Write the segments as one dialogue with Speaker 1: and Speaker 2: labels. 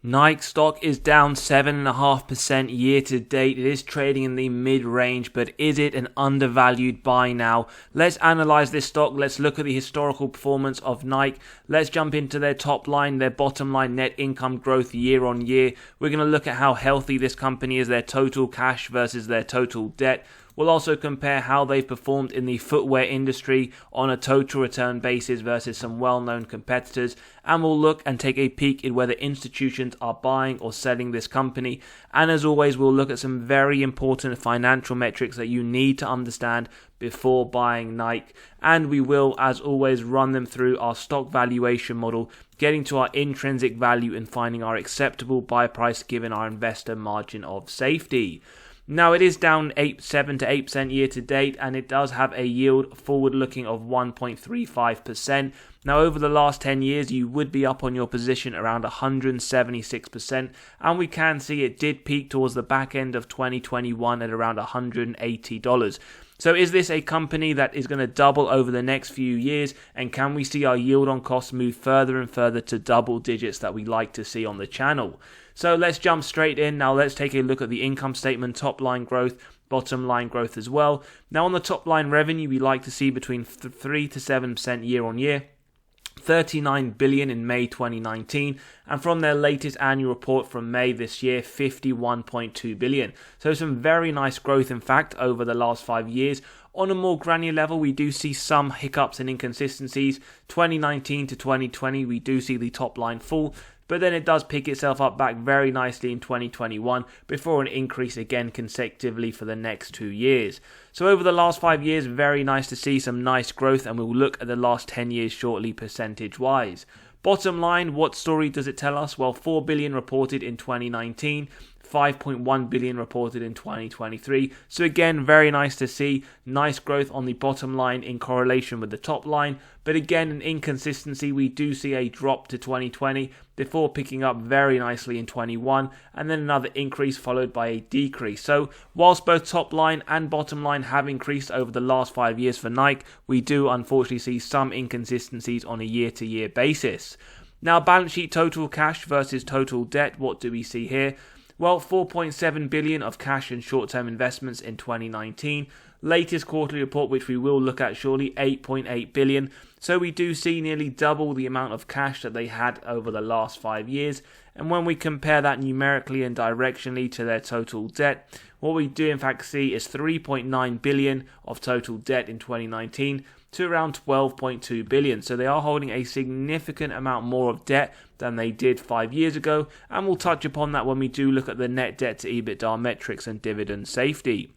Speaker 1: Nike stock is down 7.5% year to date. It is trading in the mid-range, but is it an undervalued buy now? Let's analyze this stock. Let's look at the historical performance of Nike. Let's jump into their top line, their bottom line, net income growth year on year. We're going to look at how healthy this company is, their total cash versus their total debt. We'll also compare how they've performed in the footwear industry on a total return basis versus some well-known competitors. And we'll look and take a peek at whether institutions are buying or selling this company. And as always, we'll look at some very important financial metrics that you need to understand before buying Nike. And we will, as always, run them through our stock valuation model, getting to our intrinsic value and finding our acceptable buy price given our investor margin of safety. Now, it is down 7 to 8% year to date, and it does have a yield forward-looking of 1.35%. Now, over the last 10 years, you would be up on your position around 176%, and we can see it did peak towards the back end of 2021 at around $180. So is this a company that is going to double over the next few years, and can we see our yield on cost move further and further to double digits that we like to see on the channel? So let's jump straight in. Now let's take a look at the income statement, top line growth, bottom line growth as well. Now on the top line revenue, we like to see between 3 to 7% year on year. 39 billion in May 2019, and from their latest annual report from May this year, 51.2 billion. So some very nice growth, in fact, over the last 5 years. On a more granular level, we do see some hiccups and inconsistencies. 2019 to 2020, we do see the top line fall, but then it does pick itself up back very nicely in 2021 before an increase again consecutively for the next 2 years. So over the last 5 years, very nice to see some nice growth, and we'll look at the last 10 years shortly percentage wise. Bottom line, what story does it tell us? Well, 4 billion reported in 2019. 5.1 billion reported in 2023. So again, very nice to see nice growth on the bottom line in correlation with the top line. But again, an inconsistency. We do see a drop to 2020 before picking up very nicely in 21, and then another increase followed by a decrease. So whilst both top line and bottom line have increased over the last 5 years for Nike, we do unfortunately see some inconsistencies on a year-to-year basis. Now, balance sheet total cash versus total debt. What do we see here? Well, 4.7 billion of cash and short-term investments in 2019. Latest quarterly report, which we will look at shortly, 8.8 billion. So we do see nearly double the amount of cash that they had over the last 5 years. And when we compare that numerically and directionally to their total debt, what we do in fact see is 3.9 billion of total debt in 2019 to around 12.2 billion. So they are holding a significant amount more of debt than they did 5 years ago, and we'll touch upon that when we do look at the net debt to EBITDA metrics and dividend safety.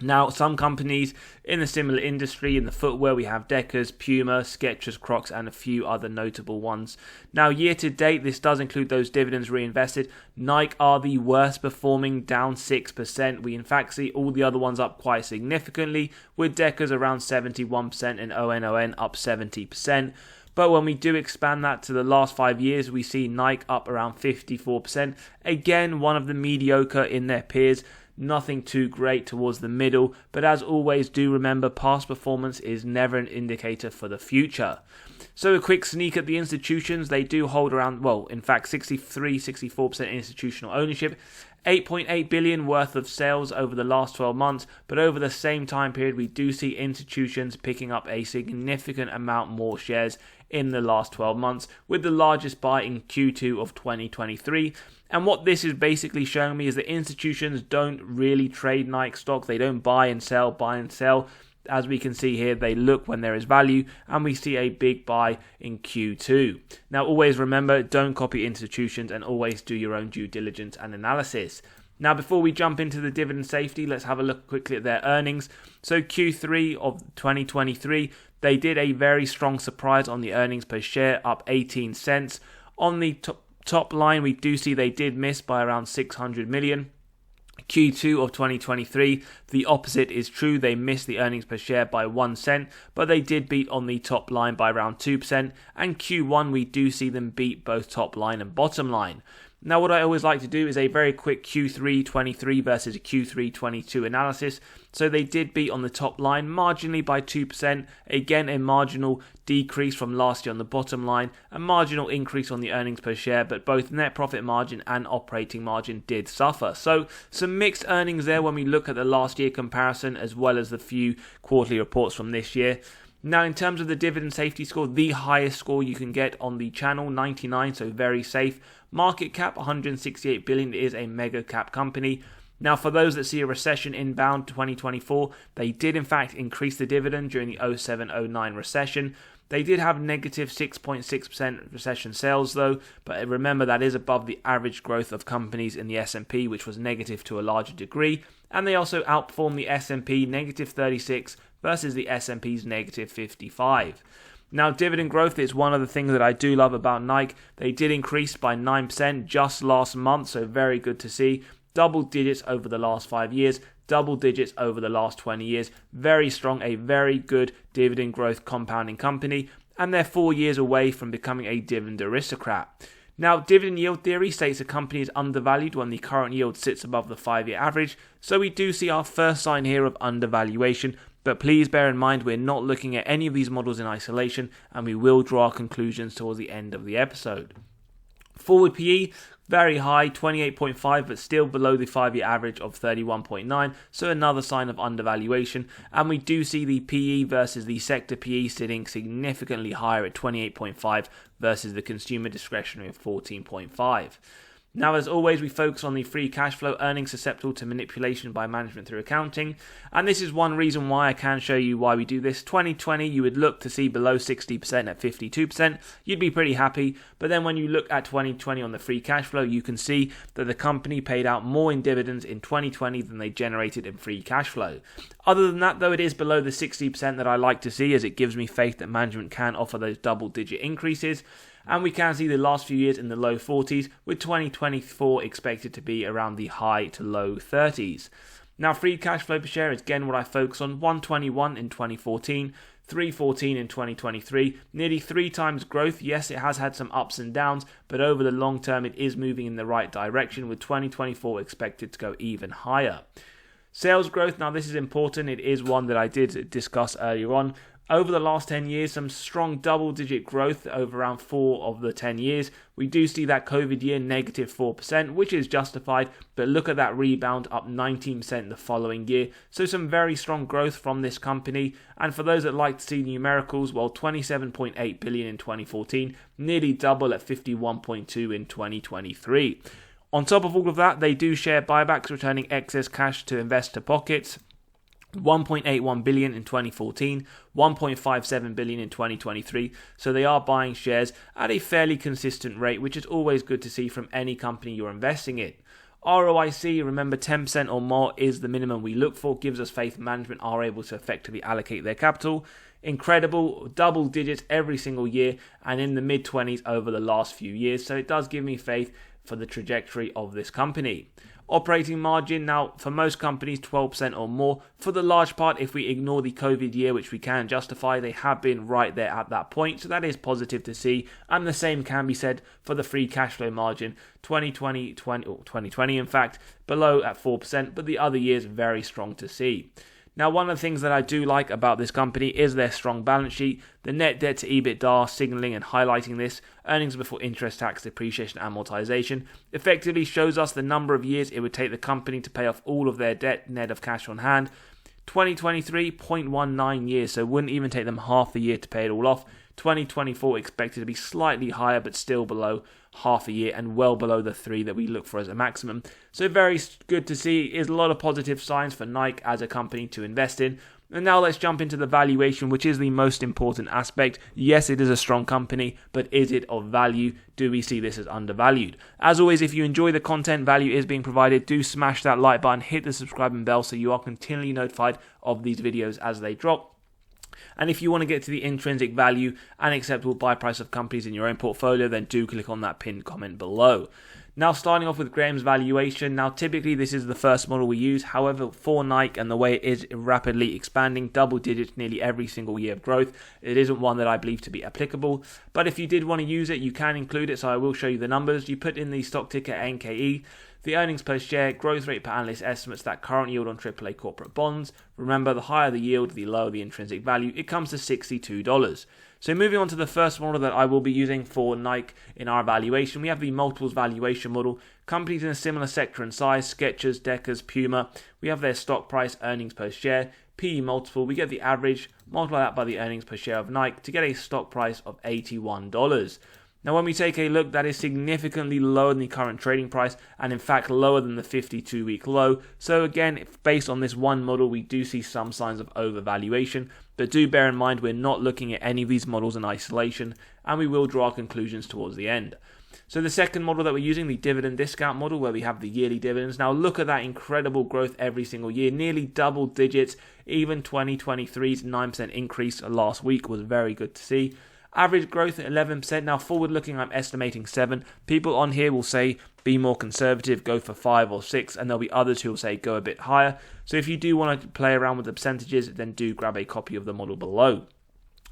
Speaker 1: Now, some companies in a similar industry, in the footwear, we have Deckers, Puma, Skechers, Crocs, and a few other notable ones. Now, year to date, this does include those dividends reinvested. Nike are the worst performing, down 6%. We in fact see all the other ones up quite significantly, with Deckers around 71% and ONON up 70%. But when we do expand that to the last 5 years, we see Nike up around 54%. Again, one of the mediocre in their peers. Nothing too great towards the middle, but as always, do remember past performance is never an indicator for the future. So a quick sneak at the institutions. They do hold around, well, in fact, 64% institutional ownership. 8.8 billion worth of sales over the last 12 months, but over the same time period, we do see institutions picking up a significant amount more shares in the last 12 months, with the largest buy in Q2 of 2023. And what this is basically showing me is that institutions don't really trade Nike stock. They don't buy and sell. As we can see here, they look when there is value, and we see a big buy in Q2. Now, always remember, don't copy institutions and always do your own due diligence and analysis. Now, before we jump into the dividend safety, let's have a look quickly at their earnings. So Q3 of 2023, they did a very strong surprise on the earnings per share, up 18 cents. On the top line, we do see they did miss by around 600 million. Q2 of 2023, the opposite is true. They missed the earnings per share by 1 cent, but they did beat on the top line by around 2%. And Q1, we do see them beat both top line and bottom line. Now, what I always like to do is a very quick Q3 23 versus a Q3 22 analysis. So they did beat on the top line marginally by 2%. Again, a marginal decrease from last year on the bottom line, a marginal increase on the earnings per share, but both net profit margin and operating margin did suffer. So some mixed earnings there when we look at the last year comparison as well as the few quarterly reports from this year. Now, in terms of the dividend safety score, the highest score you can get on the channel, 99, so very safe. Market cap, 168 billion, is a mega cap company. Now, for those that see a recession inbound 2024, they did in fact increase the dividend during the 07-09 recession. They did have negative 6.6% recession sales though, but remember that is above the average growth of companies in the S&P, which was negative to a larger degree. And they also outperformed the S&P negative 36 versus the S&P's negative 55. Now, dividend growth is one of the things that I do love about Nike. They did increase by 9% just last month, so very good to see. Double digits over the last 5 years, double digits over the last 20 years. Very strong, a very good dividend growth compounding company, and they're 4 years away from becoming a dividend aristocrat. Now, dividend yield theory states a company is undervalued when the current yield sits above the 5-year average, so we do see our first sign here of undervaluation. But please bear in mind we're not looking at any of these models in isolation, and we will draw our conclusions towards the end of the episode. Forward PE, very high, 28.5, but still below the 5-year average of 31.9, so another sign of undervaluation. And we do see the PE versus the sector PE sitting significantly higher at 28.5 versus the consumer discretionary of 14.5. Now, as always, we focus on the free cash flow, earnings susceptible to manipulation by management through accounting. And this is one reason why I can show you why we do this. 2020, you would look to see below 60% at 52%. You'd be pretty happy. But then when you look at 2020 on the free cash flow, you can see that the company paid out more in dividends in 2020 than they generated in free cash flow. Other than that, though, it is below the 60% that I like to see, as it gives me faith that management can offer those double-digit increases. And we can see the last few years in the low 40s, with 2024 expected to be around the high to low 30s. Now, free cash flow per share is again what I focus on. 121 in 2014, 314 in 2023, nearly 3 times growth. Yes, it has had some ups and downs, but over the long term it is moving in the right direction, with 2024 expected to go even higher. Sales growth, now this is important. It is one that I did discuss earlier on. Over the last 10 years, some strong double-digit growth over around 4 of the 10 years. We do see that COVID year negative 4%, which is justified, but look at that rebound, up 19% the following year. So some very strong growth from this company. And for those that like to see numericals, well, 27.8 billion in 2014, nearly double at 51.2 in 2023. On top of all of that, they do share buybacks, returning excess cash to investor pockets. 1.81 billion in 2014, 1.57 billion in 2023, so they are buying shares at a fairly consistent rate, which is always good to see from any company you're investing in. ROIC, remember 10% or more is the minimum we look for, gives us faith management are able to effectively allocate their capital. Incredible, double digits every single year and in the mid-20s over the last few years, so it does give me faith for the trajectory of this company. Operating margin, now for most companies 12% or more. For the large part, if we ignore the COVID year, which we can justify, they have been right there at that point, so that is positive to see. And the same can be said for the free cash flow margin, 2020 in fact, below at 4%, but the other years very strong to see. Now, one of the things that I do like about this company is their strong balance sheet, the net debt to EBITDA signaling and highlighting this, earnings before interest, tax, depreciation, amortization, effectively shows us the number of years it would take the company to pay off all of their debt net of cash on hand. 2023, 0.19 years, so wouldn't even take them half a year to pay it all off. 2024 expected to be slightly higher, but still below half a year and well below the 3 that we look for as a maximum. So very good to see. Is a lot of positive signs for Nike as a company to invest in. And now let's jump into the valuation, which is the most important aspect. Yes, it is a strong company, but is it of value? Do we see this as undervalued? As always, if you enjoy the content, value is being provided. Do smash that like button, hit the subscribe and bell so you are continually notified of these videos as they drop. And if you want to get to the intrinsic value and acceptable buy price of companies in your own portfolio, then do click on that pinned comment below. Now starting off with Graham's valuation. Now typically this is the first model we use, however for Nike and the way it is rapidly expanding, double digits nearly every single year of growth, it isn't one that I believe to be applicable. But if you did want to use it, you can include it, so I will show you the numbers. You put in the stock ticker NKE, the earnings per share, growth rate per analyst estimates, that current yield on AAA corporate bonds. Remember, the higher the yield, the lower the intrinsic value. It comes to $62. So moving on to the first model that I will be using for Nike in our valuation, we have the multiples valuation model. Companies in a similar sector and size, Skechers, Deckers, Puma, we have their stock price, earnings per share, PE multiple, we get the average, multiply that by the earnings per share of Nike to get a stock price of $81. Now when we take a look, that is significantly lower than the current trading price and in fact lower than the 52-week low. So again, based on this one model, we do see some signs of overvaluation, but do bear in mind we're not looking at any of these models in isolation and we will draw our conclusions towards the end. So the second model that we're using, the dividend discount model, where we have the yearly dividends. Now look at that incredible growth every single year, nearly double digits. Even 2023's 9% increase last week was very good to see. Average growth at 11%. Now forward looking, I'm estimating 7. People on here will say be more conservative, go for 5 or 6, and there'll be others who will say go a bit higher. So if you do want to play around with the percentages, then do grab a copy of the model below.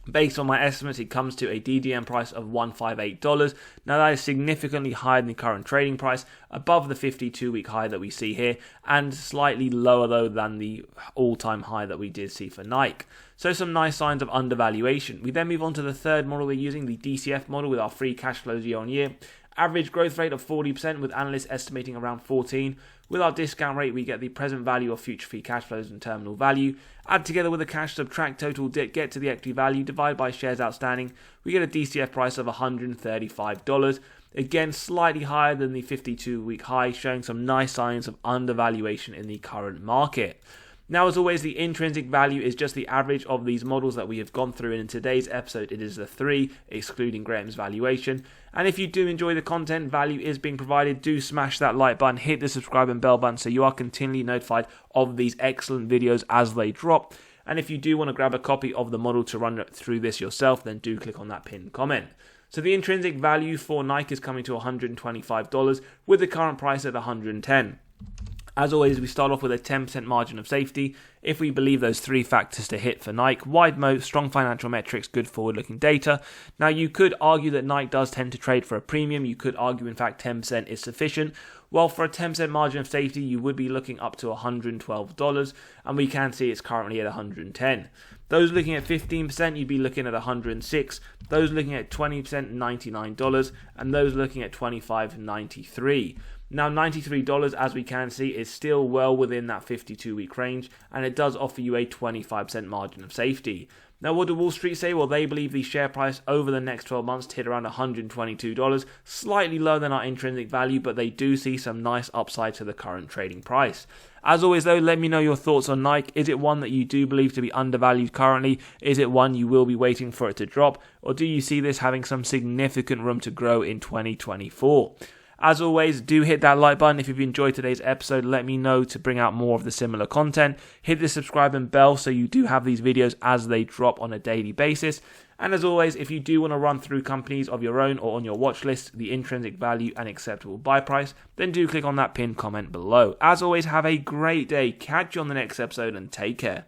Speaker 1: Based on my estimates, it comes to a DDM price of $158. Now that is significantly higher than the current trading price, above the 52-week high that we see here, and slightly lower though than the all-time high that we did see for Nike. So some nice signs of undervaluation. We then move on to the third model we're using, the DCF model, with our free cash flows year on year. Average growth rate of 40%, with analysts estimating around 14%. With our discount rate, we get the present value of future free cash flows and terminal value. Add together with the cash, subtract total debt, get to the equity value, divide by shares outstanding. We get a DCF price of $135. Again, slightly higher than the 52-week high, showing some nice signs of undervaluation in the current market. Now, as always, the intrinsic value is just the average of these models that we have gone through, and in today's episode it is the 3, excluding Graham's valuation. And if you do enjoy the content, value is being provided, do smash that like button, hit the subscribe and bell button so you are continually notified of these excellent videos as they drop. And if you do want to grab a copy of the model to run through this yourself, then do click on that pinned comment. So the intrinsic value for Nike is coming to $125, with the current price at $110. As always, we start off with a 10% margin of safety. If we believe those 3 factors to hit for Nike: wide moat, strong financial metrics, good forward-looking data. Now, you could argue that Nike does tend to trade for a premium. You could argue, in fact, 10% is sufficient. Well, for a 10% margin of safety, you would be looking up to $112, and we can see it's currently at $110. Those looking at 15%, you'd be looking at $106. Those looking at 20%, $99, and those looking at 25%, $93. Now, $93, as we can see, is still well within that 52-week range, and it does offer you a 25% margin of safety. Now, what do Wall Street say? Well, they believe the share price over the next 12 months to hit around $122, slightly lower than our intrinsic value, but they do see some nice upside to the current trading price. As always, though, let me know your thoughts on Nike. Is it one that you do believe to be undervalued currently? Is it one you will be waiting for it to drop? Or do you see this having some significant room to grow in 2024? As always, do hit that like button if you've enjoyed today's episode. Let me know to bring out more of the similar content. Hit the subscribe and bell so you do have these videos as they drop on a daily basis. And as always, if you do want to run through companies of your own or on your watch list, the intrinsic value and acceptable buy price, then do click on that pinned comment below. As always, have a great day. Catch you on the next episode and take care.